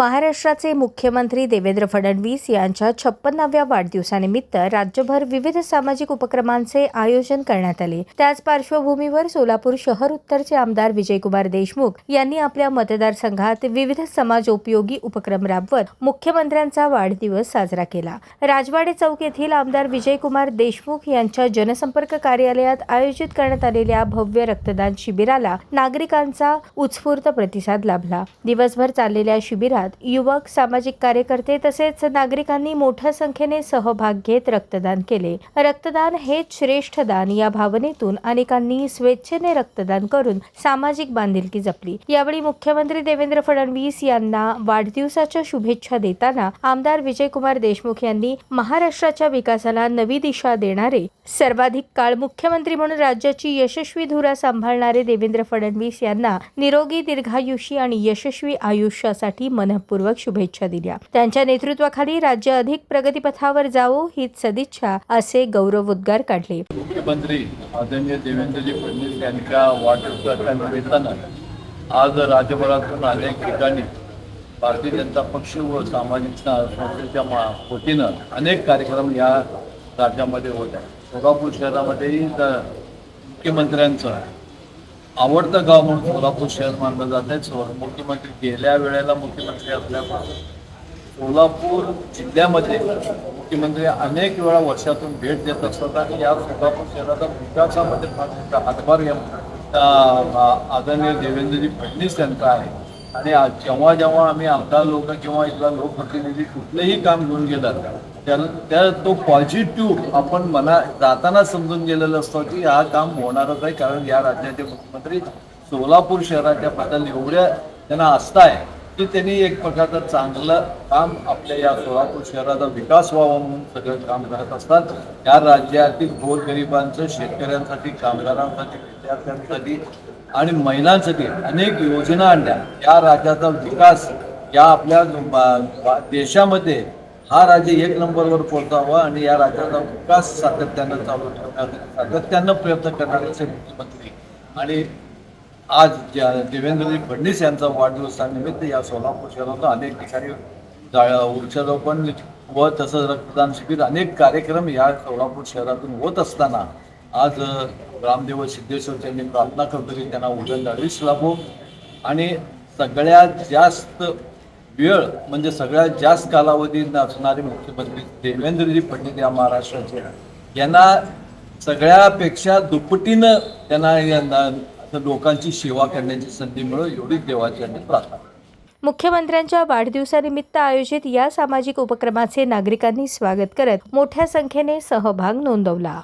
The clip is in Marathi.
महाराष्ट्राचे मुख्यमंत्री देवेंद्र फडणवीस यांच्या 56व्या वाढदिवसानिमित्त राज्यभर विविध सामाजिक उपक्रमांचे आयोजन करण्यात आले। त्याच पार्श्वभूमीवर सोलापूर शहर उत्तरचे आमदार विजयकुमार देशमुख यांनी आपल्या मतदारसंघात विविध समाजोपयोगी उपक्रम राबवत मुख्यमंत्र्यांचा वाढदिवस साजरा केला। राजवाडे चौक येथील आमदार विजयकुमार देशमुख यांच्या जनसंपर्क कार्यालयात आयोजित करण्यात आलेल्या भव्य रक्तदान शिबिराला नागरिकांचा उत्स्फूर्त प्रतिसाद लाभला। दिवसभर चाललेल्या शिबिरात युवक, सामाजिक कार्यकर्ते तसेच नागरिकांनी मोठ्या संख्येने सहभाग घेत रक्तदान केले। रक्तदान हेच श्रेष्ठ दान या भावनेतून अनेकांनी स्वेच्छेने रक्तदान करून सामाजिक बांधिलकी जपली। यावेळी मुख्यमंत्री देवेंद्र फडणवीस यांना वाढदिवसाच्या शुभेच्छा देताना आमदार विजयकुमार देशमुख यांनी महाराष्ट्राच्या विकासाला नवी दिशा देणारे, सर्वाधिक काळ मुख्यमंत्री म्हणून राज्याची यशस्वी धुरा सांभाळणारे देवेंद्र फडणवीस यांना निरोगी, दीर्घायुषी आणि यशस्वी आयुष्यासाठी मनपूर्वक शुभेच्छा दिल्या। त्यांच्या नेतृत्वाखाली राज्य अधिक प्रगतीपथावर जावो हीच सदिच्छा असे गौरवोद्गार काढले। मुख्यमंत्री आदरणीय देवेंद्रजी फडणवीस यांच्या वाढदिवसाच्या निमित्तानं आज राज्यभरातून अनेक ठिकाणी भारतीय जनता पक्ष व सामाजिक संस्थेच्या वतीनं अनेक कार्यक्रम या राज्यामध्ये होत आहेत। सोलापूर शहरामध्येही मुख्यमंत्र्यांचं आवडतं गाव म्हणून सोलापूर शहर मानलं जात आहे। मुख्यमंत्री गेल्या वेळेला मुख्यमंत्री असल्यापासून सोलापूर जिल्ह्यामध्ये मुख्यमंत्री अनेक वेळा वर्षातून भेट देत असतात आणि या सोलापूर शहराचा विकासामध्ये फार हातभार आदरणीय देवेंद्रजी फडणवीस यांचा आहे। आणि जेव्हा जेव्हा आम्ही आमदार लोक किंवा इथला लोकप्रतिनिधी कुठलेही काम घेऊन गेलं त्या तो पॉझिटिव्ह आपण जाताना समजून गेलेलं असतं की हा काम होणारच आहे, कारण या राज्याचे मुख्यमंत्री सोलापूर शहराच्या बद्दल एवढ्या त्यांना आस्था आहे की त्यांनी एक प्रकारचं चांगलं काम आपल्या या सोलापूर शहराचा विकास व्हावा म्हणून सगळं काम करत असतात। या राज्यातील गोरगरिबांचं, शेतकऱ्यांसाठी, कामगारांसाठी, विद्यार्थ्यांसाठी आणि महिलांसाठी अनेक योजना आणल्या। या राज्याचा विकास या आपल्या देशामध्ये हा राज्य एक नंबरवर पोहोचावा आणि या राज्याचा विकास सातत्यानं चालू ठेवण्याचा सातत्यानं प्रयत्न करणारे मुख्यमंत्री आणि आज देवेंद्रजी फडणवीस यांचा वाढदिवसानिमित्त या सोलापूर शहरात अनेक ठिकाणी वृक्षारोपण व तसंच रक्तदान शिबिर अनेक कार्यक्रम या सोलापूर शहरातून होत असताना आज रामदेव सिद्धेश्वर यांनी प्रार्थना करतो की त्यांना उदंडाळीस लाभो आणि सगळ्यात जास्त वेळ म्हणजे सगळ्यात जास्त कालावधी असणारे मुख्यमंत्री देवेंद्रजी फडणवीस या महाराष्ट्राचे यांना सगळ्यापेक्षा दुप्पटीनं त्यांना लोकांची सेवा करण्याची संधी मिळो एवढीच देवाची प्रार्थना। मुख्यमंत्र्यांच्या वाढदिवसानिमित्त आयोजित या सामाजिक उपक्रमाचे नागरिकांनी स्वागत करत मोठ्या संख्येने सहभाग नोंदवला।